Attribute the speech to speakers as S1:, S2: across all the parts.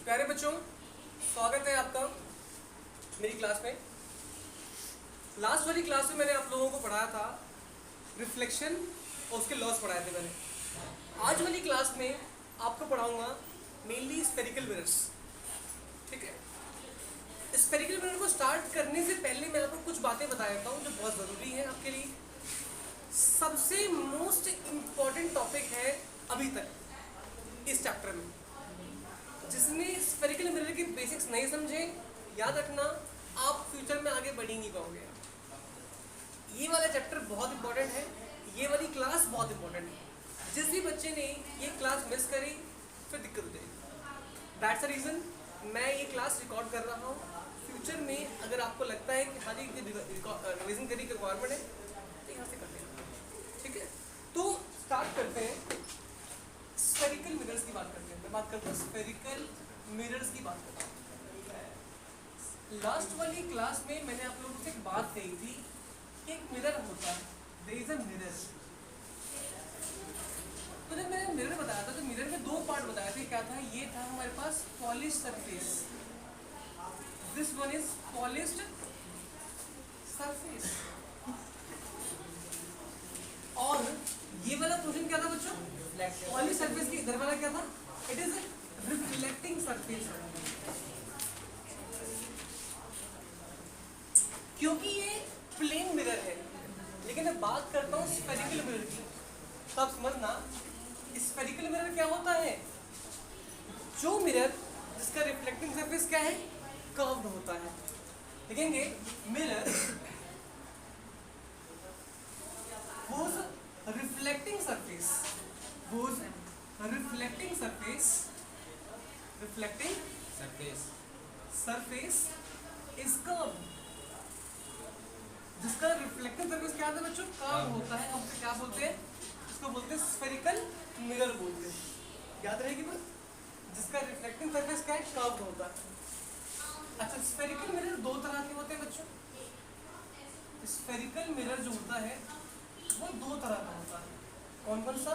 S1: प्यारे बच्चों, स्वागत है आपका मेरी क्लास में। लास्ट वाली क्लास में मैंने आप लोगों को पढ़ाया था रिफ्लेक्शन और उसके लॉस पढ़ाए थे मैंने। आज वाली क्लास में आपको पढ़ाऊंगा मेनली स्फेरिकल मिरर्स। ठीक है, स्फेरिकल मिरर को स्टार्ट करने से पहले मैं आपको कुछ बातें बता देता हूँ जो बहुत ज़रूरी है आपके लिए। सबसे मोस्ट इम्पॉर्टेंट टॉपिक है अभी तक इस चैप्टर में। जिसने स्फेरिकल मिरर के बेसिक्स नहीं समझे, याद रखना आप फ्यूचर में आगे बढ़ ही नहीं पाओगे। ये वाला चैप्टर बहुत इंपॉर्टेंट है, ये वाली क्लास बहुत इंपॉर्टेंट है। जिस भी बच्चे ने ये क्लास मिस करी फिर दिक्कत हो जाएगी। दैट्स द रीज़न मैं ये क्लास रिकॉर्ड कर रहा हूँ। फ्यूचर में अगर आपको लगता है कि हाँ जी रिविजन करने की रिक्वायरमेंट है तो यहाँ से कर लेना। ठीक है, तो स्टार्ट करते हैं। स्फेरिकल मिरर्स की बात करते हैं। मैं बात करता हूँ स्फेरिकल मिरर्स की बात करता हूँ। लास्ट वाली क्लास में मैंने आप लोगों से एक बात कही थी कि एक मिरर होता है, देयर इज अ मिरर। तो जब मैंने मिरर बताया था तो मिरर में दो पार्ट बताए थे। क्या था? ये था हमारे पास polish surface, this one is polished surface. और ये वाला पोर्शन क्या था बच्चों? पॉलिश सरफेस के इधर वाला क्या था? It is reflecting surface. क्योंकि ये प्लेन मिरर है, लेकिन मैं बात करता हूँ स्फेरिकल मिरर की। तो आप समझना स्फेरिकल मिरर क्या होता है? जो मिरर जिसका रिफ्लेक्टिंग सरफेस क्या है? कर्व्ड होता है। देखेंगे mirror whose reflecting surface is curved। जिसका रिफ्लेक्टिंग सरफेस क्या है बच्चों? कर्व होता है। हम क्या बोलते हैं? इसको बोलते हैं स्फेरिकल मिरर बोलते हैं। याद रहेगी बात? जिसका रिफ्लेक्टिंग सरफेस क्या है? कर्व होता है। अच्छा, स्फेरिकल मिरर दो तरह के होते हैं बच्चों। स्फेरिकल मिरर जो होता है वो दो तरह का होता है। कौन कौन सा?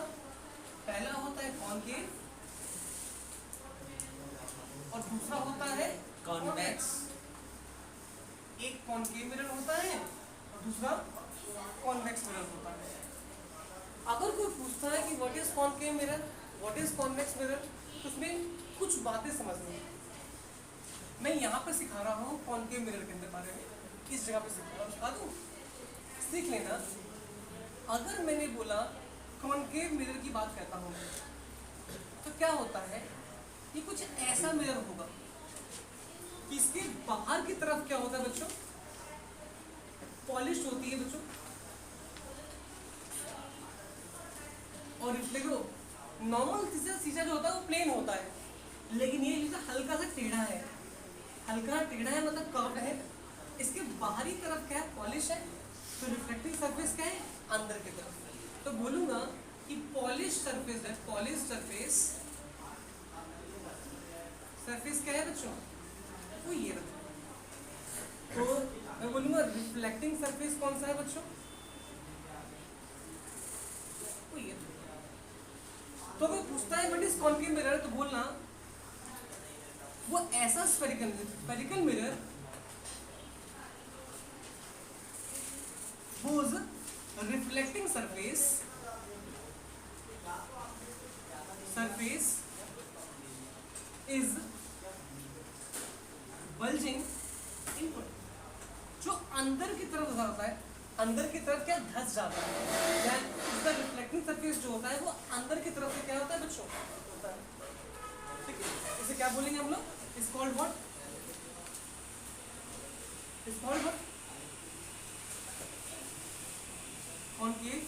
S1: पहला होता है कॉनकेव और दूसरा होता है कॉन्वेक्स। एक कॉनकेव मिरर होता है और दूसरा कॉन्वेक्स मिरर होता है। अगर कोई पूछता है कि what is concave mirror, what is convex mirror, तो उसमें कुछ बातें समझनी है। मैं यहाँ पे सिखा रहा हूँ कॉनकेव मिरर के बारे में। किस जगह पे सिखा दूँ? सीख लेना। अगर मैंने बोला कॉनकेव मिरर की बात करता हूँ तो क्या होता है? ये कुछ ऐसा मिरर होगा कि इसके बाहर की तरफ क्या होता है बच्चों? पॉलिश होती है बच्चों और रिफ्लेक्ट। नॉर्मल शीशा जो होता है वो प्लेन होता है, लेकिन ये शीशा हल्का सा टेढ़ा है। हल्का टेढ़ा है मतलब कर्व्ड है। इसके बाहरी तरफ क्या है? पॉलिश है। तो रिफ्लेक्टिंग सरफेस क्या है? अंदर की तरफ। तो बोलूंगा कि पॉलिश सरफेस है। पॉलिश सरफेस क्या है बच्चों? वो ये रहा। तो मैं बोलूंगा रिफ्लेक्टिंग सरफेस कौन सा है बच्चों? वो ये। तो अगर पूछता है व्हाट इज कॉनकेव मिरर, तो बोलना वो ऐसा spherical mirror whose reflecting surface is bulging inward। जो अंदर की तरफ जाता है, अंदर की तरफ क्या धंस जाता है, या इसका रिफ्लेक्टिंग सरफेस जो होता है वो अंदर की तरफ से क्या होता है बच्चों? होता है। ठीक है, इसे क्या बोलेंगे हम लोग? Is called what? Is called what? Concave.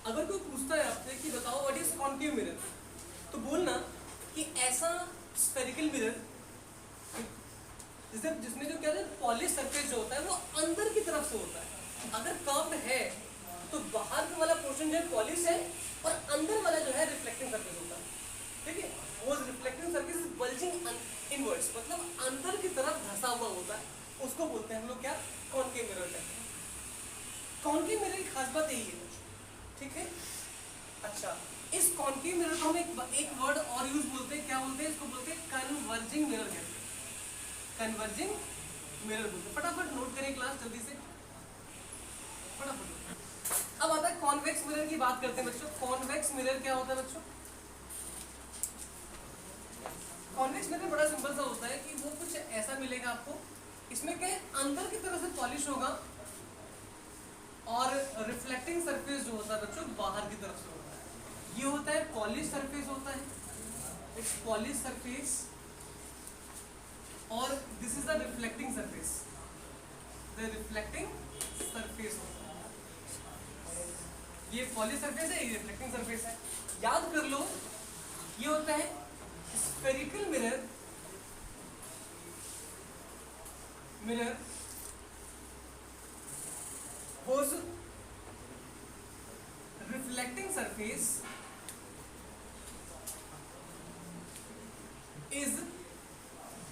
S1: अगर कोई पूछता है आपसे कि बताओ व्हाट इज कॉनकेव मिरर, तो बोलना कि ऐसा स्फेरिकल मिरर जिसमें जो क्या है पॉलिश सरफेस जो होता है वो अंदर की तरफ से होता है। अगर कर्व्ड है तो बाहर वाला पोर्शन जो है पॉलिश है और अंदर वाला जो है रिफ्लेक्टिंग सरफेस होता है। ठीक है, वो रिफ्लेक्टिंग सरफेस बल्जिंग इनवर्ड्स, मतलब अंदर की तरफ धंसा हुआ होता है। उसको बोलते हैं हम लोग क्या? कॉनकेव मिरर कहते हैं। कॉनकेव मिरर की खास बात यही है। ठीक है, अच्छा, इस कॉन्केव मिरर को हम एक वर्ड और यूज बोलते हैं, क्या बोलते हैं इसको? बोलते हैं कन्वर्जिंग मिरर कहते हैं, कन्वर्जिंग मिरर बोलते हैं। फटाफट नोट करें क्लास जल्दी से, फटाफट। अब आता है कॉन्वेक्स मिरर की बात करते हैं बच्चों। कॉन्वेक्स मिरर क्या होता है बच्चों? कॉन्वेक्स मिरर बड़ा सिंपल सा होता है कि वो कुछ ऐसा मिलेगा आपको, इसमें क्या अंदर की तरफ से पॉलिश होगा और रिफ्लेक्टिंग सरफेस जो होता है बच्चों बाहर की तरफ से होता है। ये होता है पॉलिश सरफेस होता है, इट्स पॉलिश सरफेस, और this is the reflecting surface, the reflecting surface होता है। ये पॉलिश सरफेस है, ये रिफ्लेक्टिंग सरफेस है। याद कर लो, ये होता है spherical mirror, mirror whose reflecting surface is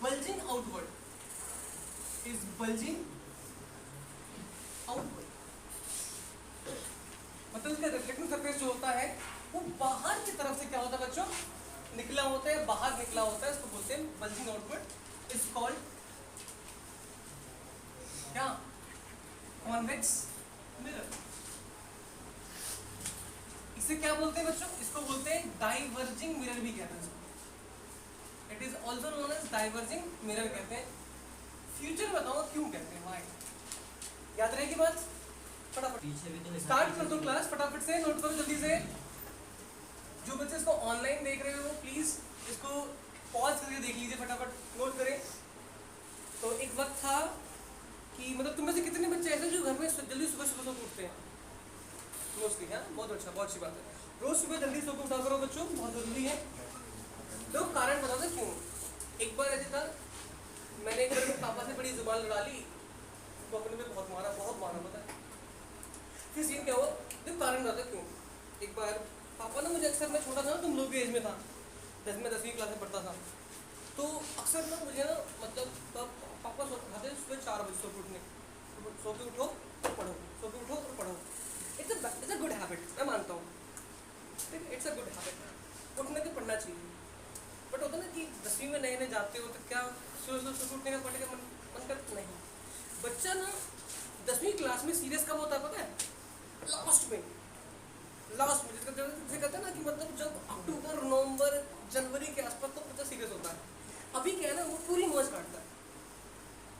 S1: bulging outward, is bulging outward। मतलब इसका रिफ्लेक्टिंग सरफेस जो होता है वो बाहर की तरफ से क्या होता है बच्चों? निकला होता है, बाहर निकला होता है, इसको बोलते हैं बल्जिंग आउटवर्ड। इज कॉल्ड क्या? Convex mirror. इसे क्या बोलते हैं बच्चों? इसको बोलते हैं डाइवर्जिंग मिरर भी कहते हैं। It is also known as diverging mirror कहते हैं। फ्यूचर में बताओ क्यों कहते हैं, व्हाई? याद रहेगी बात? फटाफट स्टार्ट कर दो क्लास, फटाफट से नोट करो जल्दी से। जो बच्चे इसको ऑनलाइन देख रहे हो वो प्लीज इसको पॉज करके देख लीजिए, फटाफट नोट करें। तो एक वक्त था कि मतलब तुम में से कितने बच्चे ऐसे जो घर में जल्दी सुबह सुबह सो उठते हैं? मोस्टली, हाँ, बहुत अच्छा, बहुत अच्छी बात है। रोज सुबह जल्दी सो के उठा करो बच्चों, बहुत जरूरी है। तो कारण बता दो क्यों। एक बार ऐसे था, मैंने एक बार पापा से बड़ी जुबान लड़ा ली, तो अपने में बहुत मारा पता है। फिर सीन क्या हुआ, तो कारण बता क्यों। एक बार पापा ना मुझे अक्सर, मैं छोटा था ना, तुम लोग भी एज में था, 10वीं क्लास में पढ़ता था, तो अक्सर ना मुझे ना मतलब पापा सोते सुबह 4 बजे सो के उठने, सो के उठो और पढ़ो, सो के उठो और पढ़ो। इट्स अ गुड हैबिट, मैं मानता हूँ, ठीक है, इट्स अ गुड हैबिट, उठने के पढ़ना चाहिए। बट होता ना कि 10वीं में नए नए जाते हो तो क्या सुबह सुबह उठने का पढ़ने का मन करता नहीं। बच्चा ना 10वीं क्लास में सीरियस कब होता है पता है? लास्ट में जिसका कहते हैं ना कि मतलब जब अक्टूबर नवंबर जनवरी के आसपास तो बच्चा सीरियस होता है। अभी क्या है ना, वो पूरी मौज काटता है।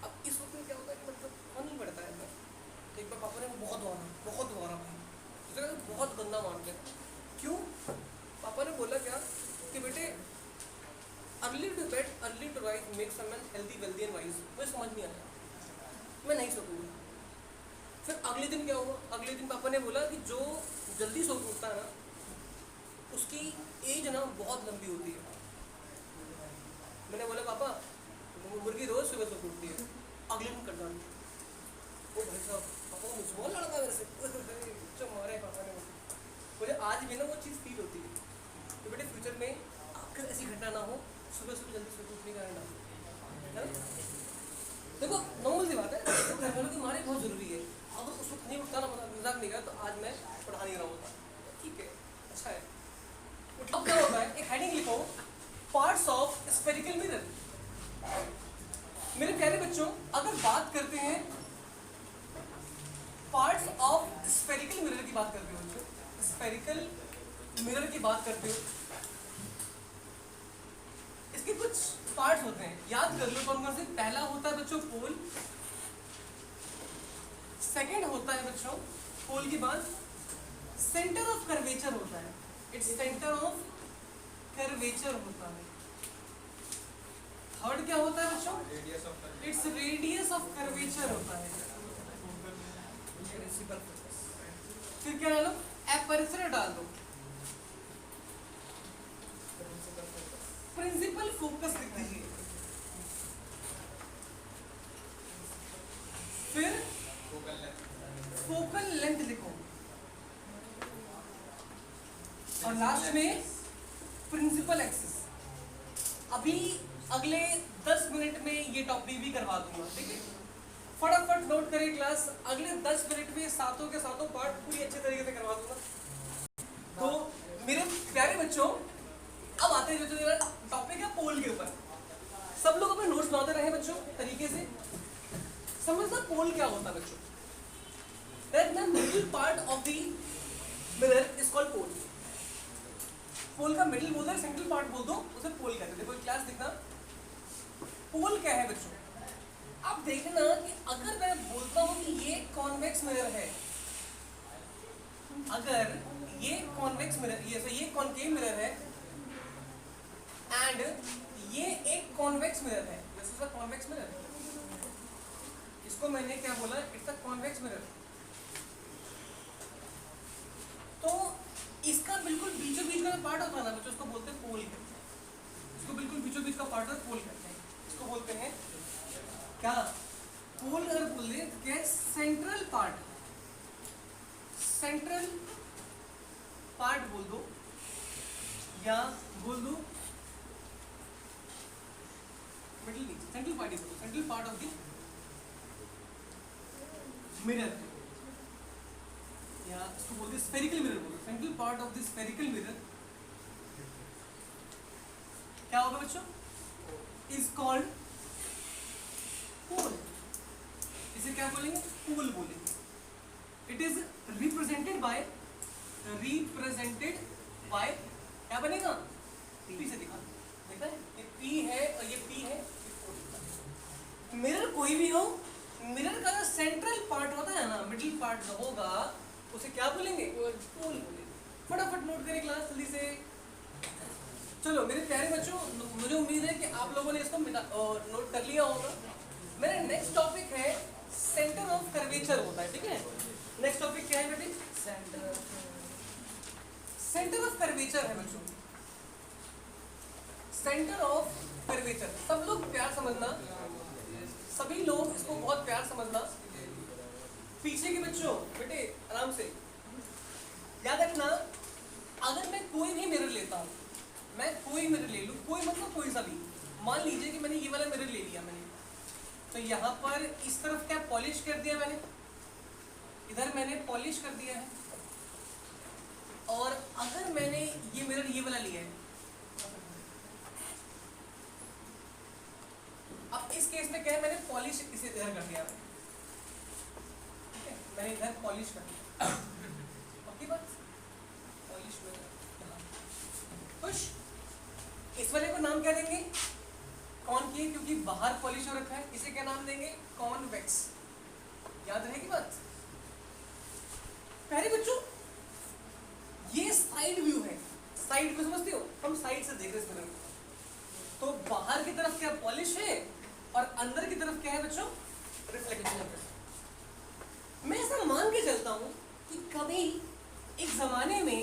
S1: अब इस वक्त में क्या होता है कि मतलब मन नहीं पड़ता है। तो एक बार पापा ने बहुत मारा भाई, बहुत गंदा मार दिया। क्यों? पापा ने बोला क्या कि बेटे early to bed early to rise make someone healthy wealthy and wise. मुझे समझ नहीं आया, मैं नहीं सोऊंगा। फिर अगले दिन क्या हुआ? अगले दिन पापा ने बोला कि जो जल्दी सो उठता है ना उसकी एज ना बहुत लंबी होती है। मैंने बोला पापा मुर्गी रोज सुबह सो उठती है, अगले दिन कर डाली। ओ भाई साहब, पापा मुझे बहुत लड़का मेरे से, जो मारे पापा ने मुझे आज भी ना वो चीज़ फील होती है। तो बेटे फ्यूचर में अगर ऐसी घटना ना हो, सुबह सुबह जल्दी सो उठने का ना, देखो नॉर्मल सी बात है, घर वालों की मारे बहुत ज़रूरी है। अगर उस वक्त नहीं उठता ना, मजाक नहीं गया तो आज मैं पढ़ा नहीं रहा होता। ठीक है, अच्छा है। अब क्या होता है, एक हेडिंग लिखो, पार्ट्स ऑफ स्फेरिकल मिरर। मेरे प्यारे बच्चों, अगर बात करते हैं पार्ट्स ऑफ स्फेरिकल मिरर की बात करते हो बच्चों, स्फेरिकल मिरर की बात करते हो, इसके कुछ पार्ट्स होते हैं, याद कर लो कौन कौन से। पहला होता है बच्चों पोल, सेकंड होता है बच्चों पोल के बाद सेंटर ऑफ कर्वेचर होता है, इट्स सेंटर ऑफ कर्वेचर होता है। थर्ड क्या होता है बच्चों? इट्स रेडियस ऑफ कर्वेचर होता है। फिर क्या डालो? एपर्चर डाल दो, प्रिंसिपल फोकस लिख दीजिए। फिर फोकल लेंथ लिखो, और लास्ट में प्रिंसिपल एक्सिस। अभी अगले 10 मिनट में ये टॉपिक भी करवा दूंगा, ठीक है? फटाफट नोट करिए क्लास, अगले 10 मिनट में सातों के सातों पार्ट पूरी अच्छे तरीके से करवा दूंगा। तो बात है जो मेरा टॉपिक है पोल के ऊपर। सब लोग अपने नोट्स बनाते रहे बच्चों तरीके से। समझना पोल क्या होता है बच्चों। That the middle part of the mirror is called pole. Pole का मिडिल बोल दो, सेंट्रल पार्ट बोल दो, उसे पोल कहते हैं। देखो क्लास दिखना, पोल क्या है बच्चों। अब देखना कि अगर मैं बोलता हूं कि ये कॉन्वेक्स मिरर है, अगर ये कॉन्वेक्स मिरर, ये कॉनकेव मिरर है एंड ये एक कॉन्वेक्स मिरर है, this is a convex mirror, इसको मैंने क्या बोला, इट्स अ कॉन्वेक्स मिरर। तो इसका बिल्कुल बीचों बीच का पार्ट होता है ना बच्चों, उसको बोलते हैं पोल कहते हैं। इसको बिल्कुल बीचों बीच का पार्ट है पोल कहते हैं। इसको बोलते हैं क्या, पोल। अगर बोल दे क्या, सेंट्रल पार्ट, सेंट्रल पार्ट बोल दो या बोल दो मिडिल, नहीं सेंट्रल पार्ट ही बोलो, central part of the mirror, या इसको बोलते हैं स्फेरिकल मिरर बोलो। Central part of the spherical mirror क्या होगा बच्चों, इज कॉल्ड पोल। इसे क्या बोलेंगे, पोल बोलेंगे। इट इज रिप्रेजेंटेड बाय क्या बनेगा, पी से दिखा, देखा है ये पी है और ये पी है। मिरर कोई भी हो, मिरर का जो सेंट्रल पार्ट होता है ना, मिडिल पार्ट जो होगा, उसे क्या बोलेंगे, पोल बोलेंगे। फटाफट नोट करें क्लास जल्दी से। चलो मेरे प्यारे बच्चों, मुझे उम्मीद है कि आप लोगों ने इसको नोट कर लिया होगा। मेरा नेक्स्ट टॉपिक है सेंटर ऑफ कर्वेचर होता है, ठीक है। नेक्स्ट टॉपिक क्या है बेटे, सेंटर ऑफ कर्वेचर है बच्चों। सेंटर ऑफ कर्वेचर सब लोग प्यार समझना, सभी लोग इसको बहुत प्यार समझना। पीछे के बच्चों बेटे आराम से याद रखना, अगर मैं कोई भी मिरर लेता हूँ, मैं कोई मिरर ले लूँ, कोई मतलब कोई सा भी, मान लीजिए कि मैंने ये वाला मिरर ले लिया मैंने, तो यहाँ पर इस तरफ क्या पॉलिश कर दिया मैंने, इधर मैंने पॉलिश कर दिया है। और अगर मैंने ये मिरर ये वाला लिया है, अब इस केस में क्या है, मैंने पॉलिश इसे इधर कर दिया, ठीक है, मैंने इधर पॉलिश कर दिया, पक्की बात, पॉलिश में खुश। इस वाले को नाम क्या देंगे, कॉनकेव, क्योंकि बाहर पॉलिश हो रखा है। इसे क्या नाम देंगे, कॉन्वेक्स। याद रहेगी बात। पहले बच्चों ये साइड व्यू है, साइड व्यू समझते हो, हम साइड से देख रहे हैं इस, तो बाहर की तरफ क्या पॉलिश है और अंदर की तरफ क्या है बच्चों, रिफ्लेक्शन। मैं ऐसा मान के चलता हूं कि कभी एक जमाने में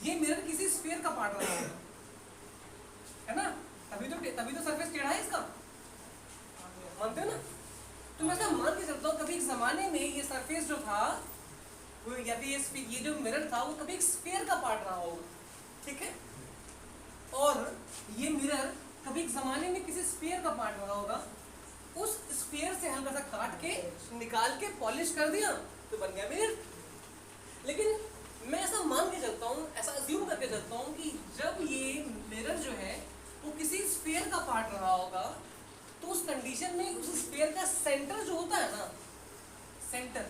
S1: ये मिरर किसी स्फीयर का पार्ट रहा होगा, है ना, तभी तो सरफेस टेढ़ा है इसका, मानते हो ना। तो मैं ऐसा मान के चलता हूँ कभी एक जमाने में ये सरफेस जो था वो, या फिर ये जो मिरर था वो कभी एक स्फीयर का पार्ट रहा होगा, ठीक है। और ये मिरर कभी एक जमाने में किसी स्फीयर का पार्ट रहा होगा, उस स्फीयर से हल्का सा काट के निकाल के पॉलिश कर दिया तो बन गया मिरर। लेकिन मैं ऐसा मान के चलता हूँ, ऐसा अज्यूम करके चलता हूँ कि जब ये मिरर जो है वो किसी स्फीयर का पार्ट रहा होगा, तो उस कंडीशन में उस स्फीयर का सेंटर जो होता है ना, सेंटर,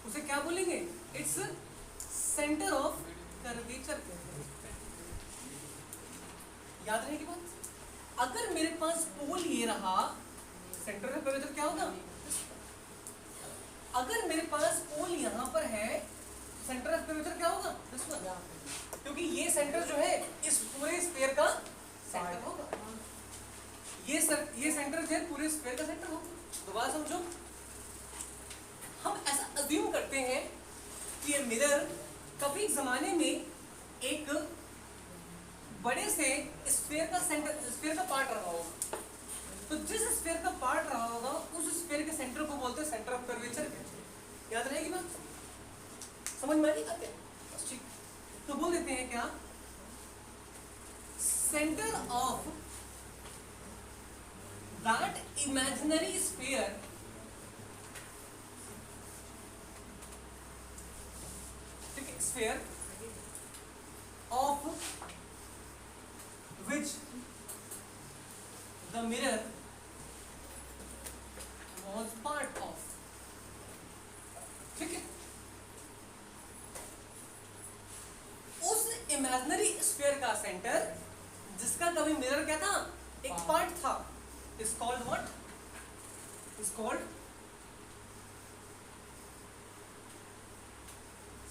S1: उसे क्या बोलेंगे, इट्स सेंटर ऑफ कर्वेचर कहते हैं। याद रहेगी बात। अगर मेरे पास पोल ये रहा, सेंटर ऑफ कर्वेचर क्या होगा, अगर मेरे पास पोल यहाँ पर है, सेंटर ऑफ कर्वेचर क्या होगा, क्योंकि ये सेंटर जो है इस पूरे स्फीयर का सेंटर होगा, ये सेंटर जो है पूरे स्फीयर का सेंटर होगा। दोबारा समझो, हम ऐसा अज्यूम करते हैं कि ये मिरर कभी जमाने में एक बड़े से स्फीयर का सेंटर, स्फीयर का पार्ट रहा होगा, तो जिस स्फीयर का पार्ट रहा होगा उस स्फीयर के सेंटर को बोलते हैं सेंटर ऑफ कर्वेचर। याद रहेगी बात, समझ में आ रही बात है, ठीक। तो बोल देते हैं क्या, center of that imaginary sphere sphere of imaginary sphere का सेंटर जिसका कभी मिरर क्या था, एक पार्ट था, is called what, is called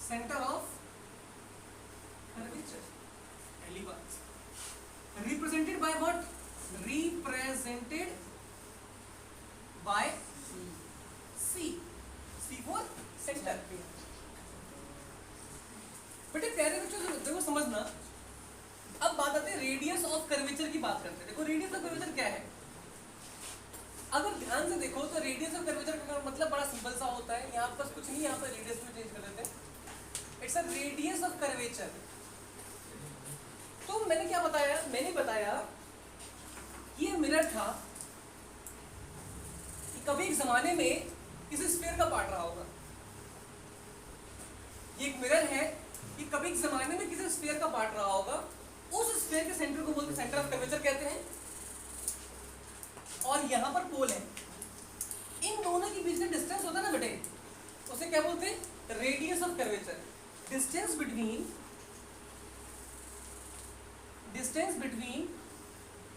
S1: center of curvature. पहली बात, represented by what, represented by C, C for center. बेटे प्यारे बच्चों देखो समझना, अब बात आती है रेडियस ऑफ कर्वेचर की बात करते हैं। देखो रेडियस ऑफ कर्वेचर क्या है, अगर ध्यान से देखो तो रेडियस ऑफ कर्वेचर का मतलब बड़ा सिंपल सा होता है, यहाँ पर कुछ नहीं, यहाँ पर रेडियस में चेंज कर देते हैं, it's a radius of curvature. तो मैंने क्या बताया, मैंने बताया ये मिरर था, कि कभी एक जमाने में किसी स्फीयर का पार्ट रहा होगा, ये एक मिरर है कि कभी एक जमाने में किसी स्फीयर का पार्ट रहा होगा, उस स्फीयर के सेंटर को बोलते हैं सेंटर ऑफ कर्वेचर कहते हैं, और यहां पर पोल है, इन दोनों के बीच में डिस्टेंस होता है ना बेटे, उसे क्या बोलते हैं, radius of curvature. Distance between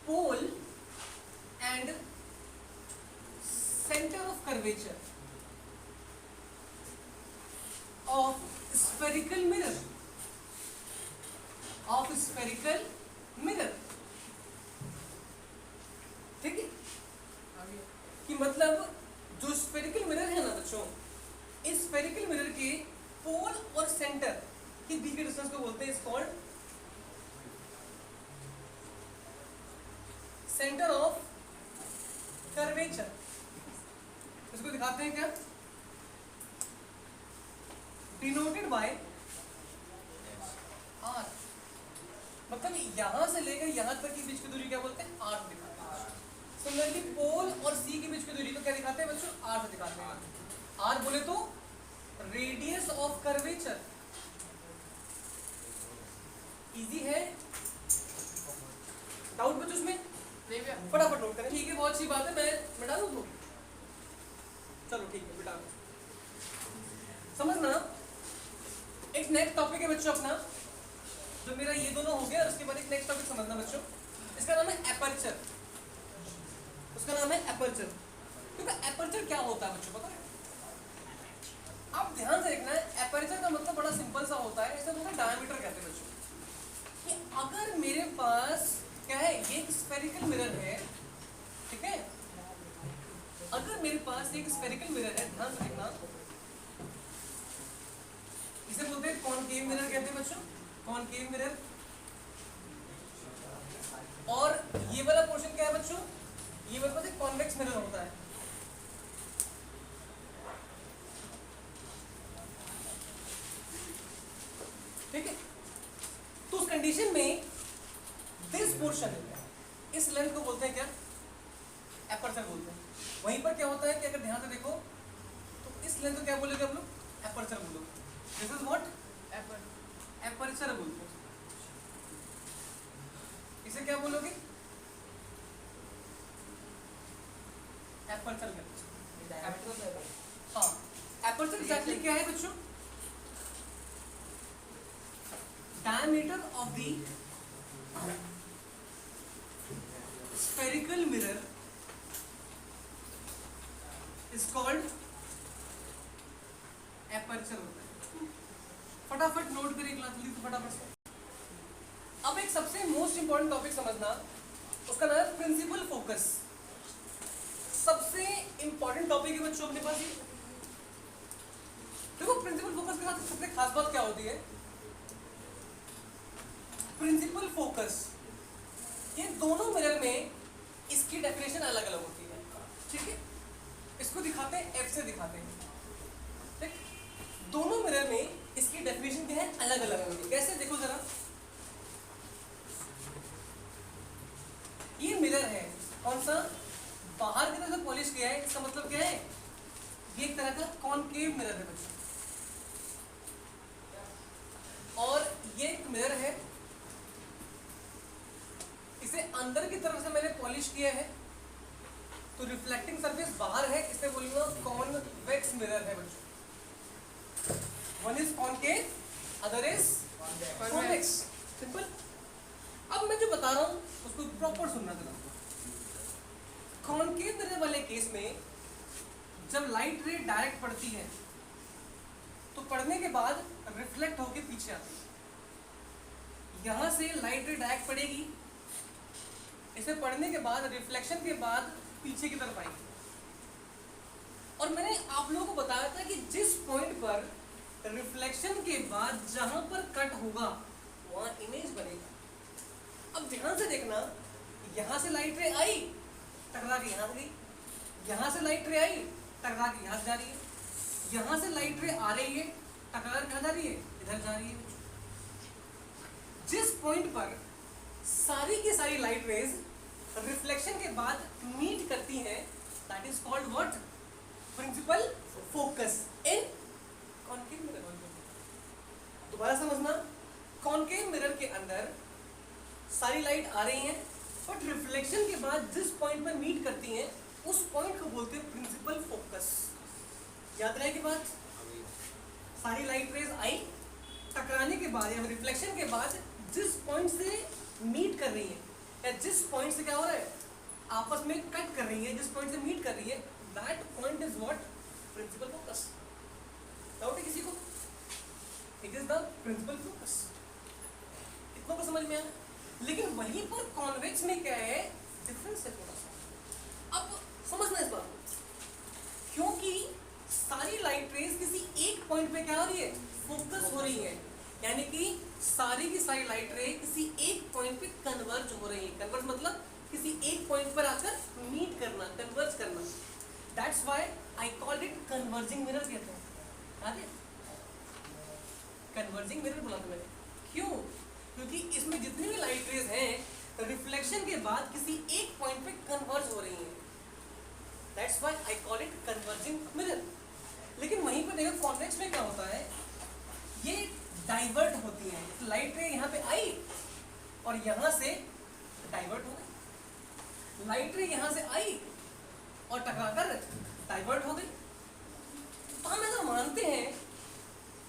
S1: pole and center of curvature of spherical mirror, ठीक है, कि मतलब जो स्फेरिकल मिरर है ना बच्चों, इस स्फेरिकल मिरर के पोल और सेंटर के बीच के डिस्टेंस को बोलते हैं, is called center of curvature. इसको दिखाते हैं क्या, डिनोटेड बाय आर, मतलब यहां से लेकर यहां तक की बीच की दूरी क्या बोलते हैं, आर दिखाते हैं। सिमिलरली पोल और सी के बीच की दूरी को क्या दिखाते हैं बच्चों, आर से दिखाते हैं। आर बोले तो रेडियस ऑफ कर्वेचर। इजी है, डाउट बच्चों इसमें, फटाफट नोट करें, ठीक है, बहुत अच्छी बात है, मैं मिटा दूं तो, चलो ठीक है, मिटा दो। समझना, एक नेक्स्ट टॉपिक है बच्चों अपना, जो मेरा ये दोनों हो गया, उसके बाद एक नेक्स्ट टॉपिक समझना बच्चों, इसका नाम है एपर्चर, उसका नाम है एपर्चर। क्योंकि एपर्चर क्या होता है बच्चों पता है, आप ध्यान से देखना है, एपर्चर का मतलब बड़ा सिंपल सा होता है, इसे बोलते हैं डायमीटर कहते हैं बच्चों, कि अगर मेरे पास क्या है, ये एक स्फेरिकल मिरर है, ठीक है, अगर मेरे पास एक स्फेरिकल मिरर है, ध्यान से देखना, इसे बोलते हैं कॉनकेव मिरर कहते हैं बच्चों, कॉनकेव मिरर। और ये वाला पोर्शन क्या है बच्चों, ये मेरे पास एक कॉन्वेक्स मिरर होता है, ठीक है। तो उस कंडीशन में दिस पोर्शन, इस लेंथ को बोलते हैं क्या, एपर्चर बोलते हैं। वहीं पर क्या होता है कि अगर ध्यान से देखो तो इस लेंथ को क्या बोलेंगे हम लोग, एपर्चर बोलोगे, दिस इज व्हाट, एपर्चर बोलते हैं। इसे क्या बोलोगे, एपर्चर कहते हैं। हाँ, एपर्चर एग्जैक्टली क्या है बच्चों, diameter of the spherical mirror is called aperture होता है। फटाफट नोट करिए क्लास ली तो फटाफट से। अब एक सबसे मोस्ट इंपॉर्टेंट टॉपिक समझना, उसका नाम है प्रिंसिपल फोकस। सबसे इंपॉर्टेंट टॉपिक है बच्चों अपने पास ये। देखो प्रिंसिपल फोकस के साथ सबसे खास बात क्या होती है, प्रिंसिपल फोकस, ये दोनों मिरर में इसकी डेफिनेशन अलग अलग होती है, ठीक है, इसको दिखाते हैं एफ से दिखाते हैं, ठीक, दोनों मिरर में इसकी डेफिनेशन क्या है, अलग अलग होगी। कैसे, देखो जरा, ये मिरर है कौन सा, बाहर की तरफ से पॉलिश किया है, इसका मतलब क्या है, ये एक तरह का कॉनकेव मिरर है बच्चों, और ये एक मिरर है, इसे अंदर की तरफ से मैंने पॉलिश किया है, तो रिफ्लेक्टिंग सरफेस बाहर है, इसे बोलूंगा कॉन्वेक्स मिरर है बच्चों। One is concave, other is convex. Simple. अब मैं जो बता रहा हूं उसको प्रॉपर सुनना जरा। कॉनकेव मिरर वाले केस में जब लाइट रे डायरेक्ट पड़ती है तो पड़ने के बाद रिफ्लेक्ट होके पीछे आती है। यहां से लाइट रे डायरेक्ट पड़ेगी, इसे पढ़ने के बाद रिफ्लेक्शन के बाद पीछे की तरफ आएगी। और मैंने आप लोगों को बताया था कि जिस पॉइंट पर रिफ्लेक्शन के बाद जहां पर कट होगा वहां इमेज बनेगा। अब ध्यान से देखना, यहां से लाइट रे आई, टकरा के यहां गई, यहां से लाइट रे आई, टकरा के यहां से जा रही है, यहां से लाइट रे आ रही है, टकरा के कहां जा रही है, इधर जा रही है। जिस पॉइंट पर सारी की सारी लाइट रेज रिफ्लेक्शन के बाद मीट करती हैं, that is called what? Principal focus in concave mirror. दोबारा समझना, कॉनकेव मिरर के अंदर सारी लाइट आ रही हैं, बट रिफ्लेक्शन के बाद जिस पॉइंट पर मीट करती हैं उस पॉइंट को बोलते हैं प्रिंसिपल फोकस। याद रहेगी बात? सारी लाइट रेज आई, टकराने के बाद या रिफ्लेक्शन के बाद जिस पॉइंट से मीट कर रही है या जिस पॉइंट से क्या हो रहा है, आपस में कट कर रही है, जिस पॉइंट से मीट कर रही है, that point is what? Principal focus. Doubt है किसी को? It is the principal focus. इतना को समझ में आया? लेकिन वहीं पर कॉन्वेक्स में क्या है, डिफरेंस है थोड़ा सा। अब समझना इस बात को, क्योंकि सारी लाइट रेज किसी एक पॉइंट पे क्या हो रही है, फोकस हो रही है, यानी कि सारी की सारी लाइट रे किसी एक पॉइंट पे कन्वर्ज हो रही है। कन्वर्ज मतलब किसी एक पॉइंट पर आकर मीट करना, कन्वर्ज करना। That's why I called it converging mirror कहते हैं। आगे कन्वर्जिंग मिरर बोला था मैंने, क्यों? क्योंकि इसमें जितनी भी लाइट रेज हैं रिफ्लेक्शन के बाद किसी एक पॉइंट पे कन्वर्ज हो रही हैं। That's why I call it converging mirror. लेकिन वहीं पर देखो कॉन्वेक्स में क्या होता है, ये डाइवर्ट होती है। लाइट रे यहाँ पे आई और यहाँ से डाइवर्ट हो गई, लाइट रे यहाँ से आई और टकराकर डाइवर्ट हो गई। तो हम ऐसा मानते हैं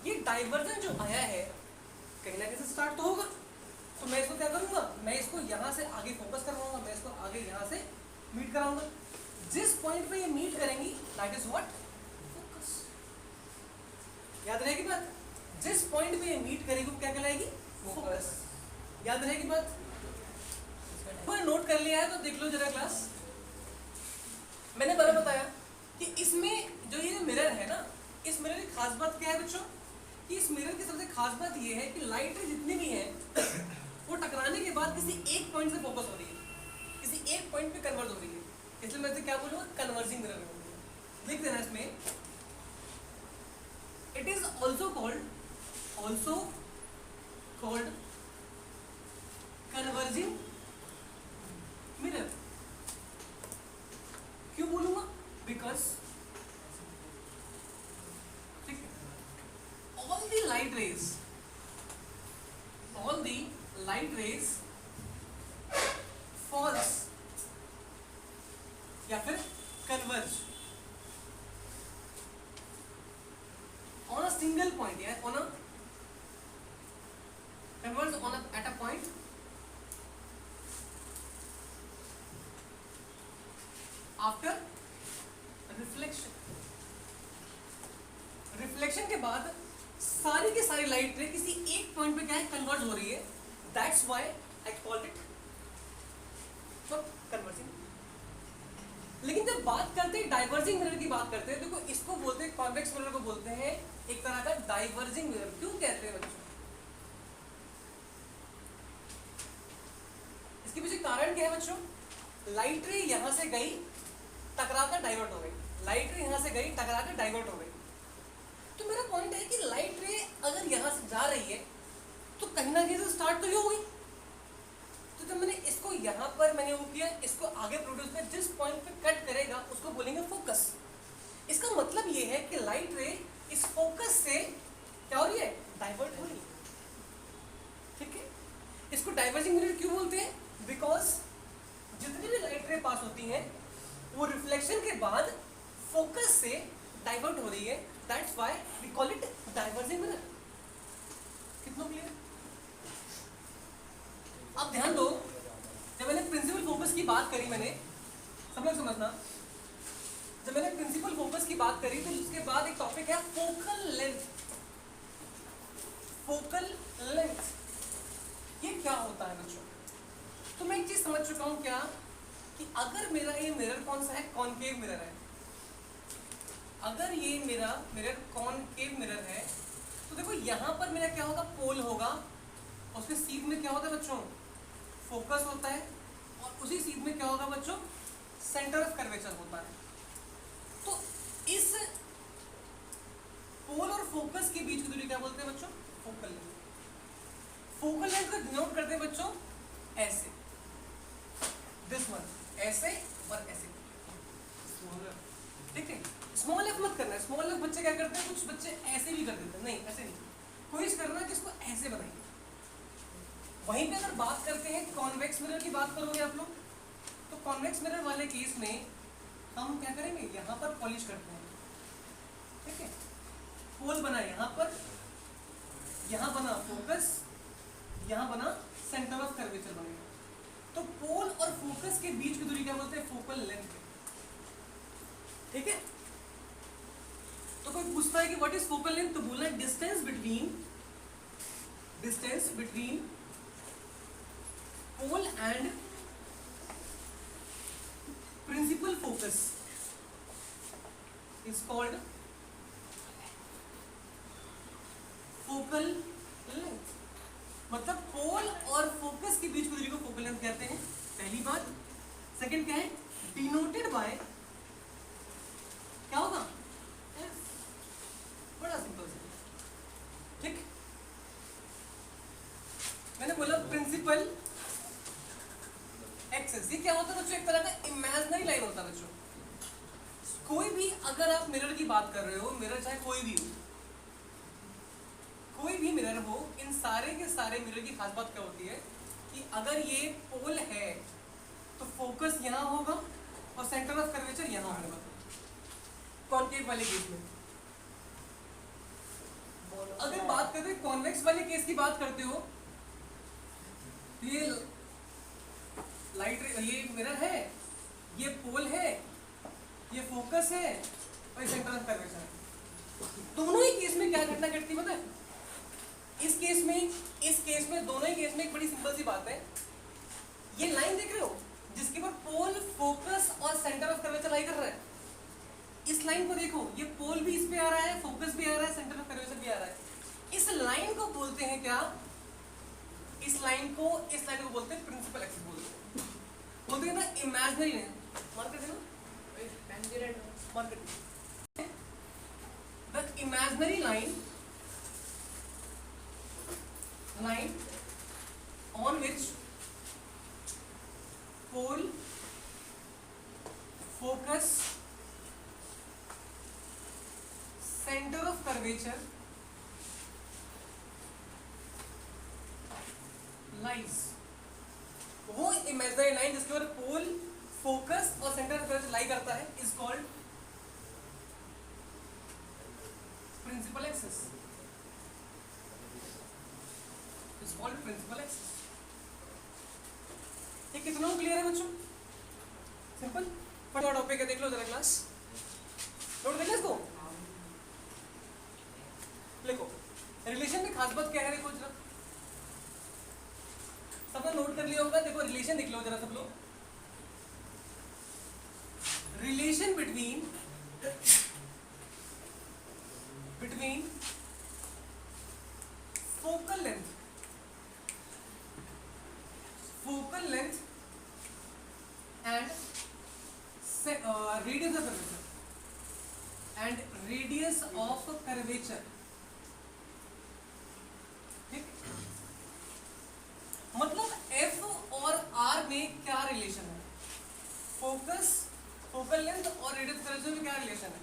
S1: ये डाइवर्जन जो आया है कहीं ना कहीं से स्टार्ट तो होगा। तो मैं इसको क्या करूंगा, मैं इसको यहाँ से आगे फोकस करवाऊंगा, मैं इसको आगे यहाँ से मीट कराऊंगा। जिस पॉइंट पे ये मीट करेंगी दैट इज व्हाट? फोकस। याद रहेगी बात? जिस पॉइंट पे ये मीट करेगी वो क्या कहलाएगी? फोकस। याद रहेगी बात? कोई नोट कर लिया है तो देख लो जरा क्लास। मैंने बराबर बताया कि इसमें जो ये मिरर है ना, इस मिरर की खास बात क्या है बच्चों, कि इस मिरर की सबसे खास बात ये है कि लाइट जितनी भी है वो टकराने के बाद किसी एक पॉइंट से फोकस हो रही है, किसी एक पॉइंट पे कन्वर्ज हो रही है। इसलिए मैं क्या बोलूँगा, कन्वर्जिंग मिरर बोलूँगा। लिख देना इसमें, it is also called converging mirror. क्यों बोलूंगा? Because all the light rays falls या फिर converge on a single point, yeah, converge at a point after reflection। Reflection के बाद सारी की सारी लाइट रे किसी एक पॉइंट पे क्या है, कन्वर्ज हो रही है। That's why I called it converging. लेकिन जब बात करते हैं डाइवर्जिंग मिरर की बात करते हैं, देखो इसको बोलते हैं, कॉन्वेक्स मिरर को बोलते हैं एक तरह का डाइवर्जिंग मिरर। क्यों कहते हैं बच्चों? इसके पीछे कारण क्या है बच्चों? लाइट रे यहां से गई, टकराकर डाइवर्ट हो गई, लाइट रे यहां से गई, टकराकर डाइवर्ट हो गई। तो मेरा पॉइंट है कि लाइट रे अगर यहां से जा रही है तो कहीं ना कहीं से स्टार्ट तो ये हो गई। तो जब मैंने इसको यहां पर मैंने वो किया, इसको आगे प्रोड्यूस किया, जिस पॉइंट पे कट करेगा उसको बोलेंगे फोकस। इसका मतलब ये है कि लाइट रे इस फोकस से क्या हो रही है, डाइवर्ट हो रही है। ठीक है, इसको डाइवर्जिंग मिरर क्यों बोलते हैं? बिकॉज जितनी भी लाइट रे पास होती हैं वो रिफ्लेक्शन के बाद फोकस से डाइवर्ट हो रही है। That's why we call it diverging mirror. कितना क्लियर? अब ध्यान दो, जब मैंने प्रिंसिपल फोकस की बात करी, मैंने सब लोग समझना, जब मैंने प्रिंसिपल फोकस की बात करी तो उसके बाद एक टॉपिक है फोकल लेंथ। फोकल लेंथ ये क्या होता है बच्चों? तो मैं एक चीज समझ चुका हूं क्या, कि अगर मेरा ये मिरर कौन सा है, कॉनकेव मिरर है, अगर ये मेरा मिरर कॉनकेव मिरर है तो देखो यहां पर मेरा क्या होगा, पोल होगा, उसके सीध में क्या होता है बच्चों, फोकस होता है, और उसी सीध में क्या होगा बच्चों, सेंटर ऑफ कर्वेचर होता है। तो इस पोल और फोकस के बीच की दूरी क्या बोलते हैं बच्चों, फोकल लेंथ। फोकल लेंथ को डिनोट करते हैं बच्चों ऐसे, दिस वन, ऐसे और ऐसे, ठीक है। स्मॉल एफ मत करना है, स्मॉल एफ बच्चे क्या करते हैं, कुछ बच्चे ऐसे भी कर देते हैं, नहीं ऐसे नहीं, कोशिश करना कि इसको ऐसे बनाइए। वहीं पे अगर बात करते हैं कॉन्वेक्स मिरर की, बात करोगे आप लोग, तो कॉन्वेक्स मिरर वाले केस में हम क्या करेंगे, यहाँ पर पॉलिश करते हैं, ठीक है, पोल बना यहाँ पर, यहाँ बना फोकस, यहाँ बना सेंटर ऑफ कर्वेचर बनेगा। तो पोल और फोकस के बीच की दूरी क्या बोलते हैं, फोकल लेंथ, ठीक है। तो कोई पूछता है कि व्हाट इज फोकल लेंथ, तो बोलना है distance between pole and principal focus is called focal length. मतलब पोल और फोकस के बीच की दूरी को फोकल लेंथ कहते हैं, पहली बात। सेकंड क्या है, डिनोटेड बाय, क्या होगा, F, बड़ा सिंपल सा, ठीक। मैंने बोला प्रिंसिपल एक्सेस, ये क्या होता है बच्चों, एक तरह का इमेजिनरी लाइन होता है बच्चों। कोई भी, अगर आप मिरर की बात कर रहे हो, मिरर चाहे कोई भी हो, कोई भी मिरर हो, इन सारे के सारे मिरर की खास बात क्या होती है कि अगर ये पोल है तो फोकस यहां होगा और सेंटर ऑफ कर्वेचर यहां होगा, कॉनकेव वाले केस में। अगर बात करते हैं कॉन्वेक्स वाले केस की बात करते हो, तो ये लाइट, ये मिरर है, ये पोल है, ये फोकस है और ये सेंटर ऑफ कर्वेचर है। दोनों ही केस में क्या घटना घटती है पता है, इस केस में दोनों ही केस में एक बड़ी सिंपल सी बात है, ये लाइन देख रहे हो जिसके ऊपर पोल, फोकस और सेंटर ऑफ कर्वेचर लाई कर रहा है, इस लाइन को देखो, ये पोल भी इस पे आ रहा है, फोकस भी आ रहा है, सेंटर ऑफ कर्वेचर भी आ रहा है। इस लाइन को बोलते हैं क्या, इस लाइन को बोलते हैं प्रिंसिपल एक्सिस बोलते हैं ना, इमेजिनरी लाइन। मार्क कर देना, मार्क कर देना, the imaginary line on which pole, focus, center of curvature lies, वो इमेजिनरी लाइन जिसके ऊपर पोल, फोकस और सेंटर ऑफ कर्वेचर लाई करता है is called principal axis, is called principal axis. ये कितना क्लियर है बच्चों, सिंपल। फटाफट टॉपिक है, देख लो जरा क्लास, नोट कर लिया इसको, लिखो। रिलेशन में खास बात क्या है, देखो जरा, सबने नोट कर लिया होगा, देखो रिलेशन देख लो जरा सब लोग, relation between focal length and radius of curvature, ठीक। मतलब F और R में क्या रिलेशन है, फोकस, फोकल लेंथ और रेडियस कर्वेचर में क्या रिलेशन है,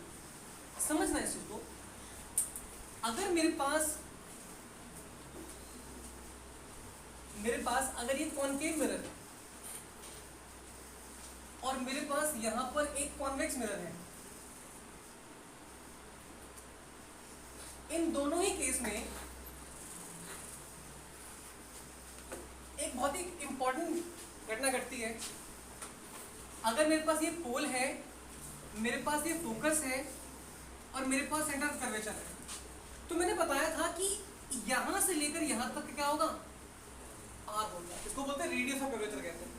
S1: समझना इस चीज को। अगर मेरे पास अगर ये कॉनकेव मिरर है और मेरे पास यहां पर एक कॉन्वेक्स मिरर है, इन दोनों ही केस में एक एक बहुत ही इंपॉर्टेंट घटना घटती है। अगर मेरे पास ये पोल है, मेरे पास ये फोकस है और मेरे पास सेंटर ऑफ कर्वेचर है, तो मैंने बताया था कि यहां से लेकर यहां तक क्या होगा, आर होता है, इसको बोलते हैं रेडियस ऑफ कर्वेचर कहते हैं।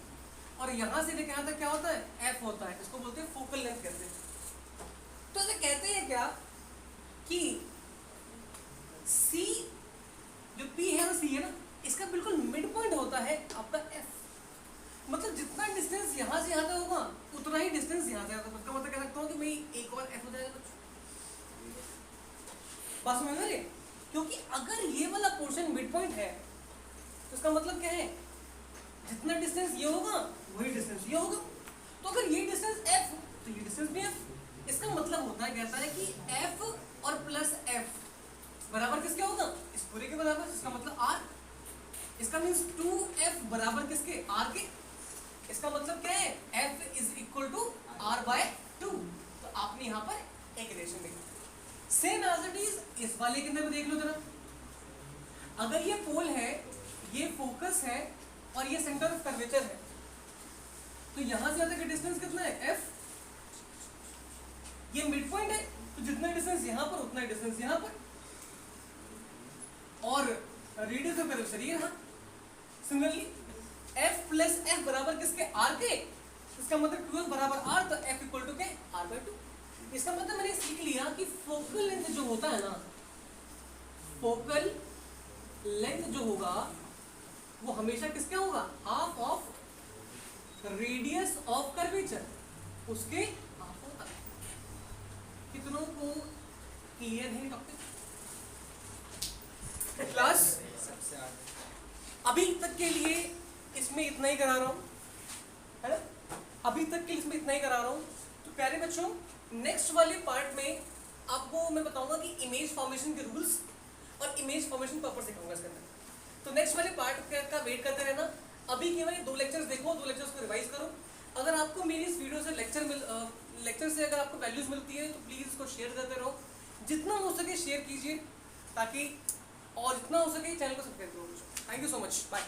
S1: और यहां से लेकर यहां तक क्या होता है, एफ होता है, इसको बोलते हैं फोकल लेंथ कहते हैं। तो ऐसे कहते हैं क्या कि सी, जो पी है ना, सी है ना, इसका बिल्कुल मिड पॉइंट होता है आपका एफ। मतलब जितना डिस्टेंस यहां से यहां तक होगा उतना ही डिस्टेंस यहां से यहां तक। उसका मतलब कह सकता हूं कि भाई एक और एफ हो जाएगा कुछ। बात समझ में? क्योंकि अगर ये वाला पोर्शन मिड पॉइंट है तो इसका मतलब क्या है, जितना डिस्टेंस ये होगा वही डिस्टेंस ये होगा। तो अगर ये डिस्टेंस f तो ये डिस्टेंस भी f। इसका मतलब होता है, कहता है कि f और प्लस f बराबर किसके होगा, इस पूरे के बराबर, इसका मतलब r। इसका मींस 2f बराबर किसके, r के। इसका मतलब क्या है, f is equal to r/2। तो आपने यहाँ पर एक रिलेशन देखा। सेम एज इट इज इस वाले के अंदर देख लो जरा। अगर ये पोल है, ये फोकस है और ये सेंटर ऑफ कर्वेचर है, तो यहां से यहां तक डिस्टेंस कितना है, f। ये मिड पॉइंट है, तो जितना डिस्टेंस यहां पर उतना ही डिस्टेंस यहां पर। और रेडियस ऑफ कर्वेचर ये रहा। सिमिलरली f प्लस f बराबर किसके, r के। इसका मतलब 2f बराबर r, तो f इक्वल टू क्या, r/2। इसका मतलब मैंने सीख लिया कि फोकल लेंथ जो होता है ना, फोकल लेंथ जो होगा वो हमेशा किसका होगा, half of radius of curvature, उसके हाफ होता है। कितनों को क्लियर है टॉपिक क्लास? अभी तक के लिए इसमें इतना ही करा रहा हूं, है ना? अभी तक के लिए इसमें इतना ही करा रहा हूं। तो प्यारे बच्चों, नेक्स्ट वाले पार्ट में आपको मैं बताऊंगा कि इमेज फॉर्मेशन के रूल्स और इमेज फॉर्मेशन प्रॉपर सिखाऊंगा इसके अंदर। तो नेक्स्ट वाले पार्ट का वेट करते रहना। अभी केवल 2 लेक्चर्स देखो, 2 लेक्चर्स को रिवाइज करो। अगर आपको मेरी इस वीडियो से लेक्चर से अगर आपको वैल्यूज मिलती है तो प्लीज़ इसको शेयर करते रहो। जितना हो सके शेयर कीजिए, ताकि और जितना हो सके चैनल को सब्सक्राइब करो। Thank you so much, bye.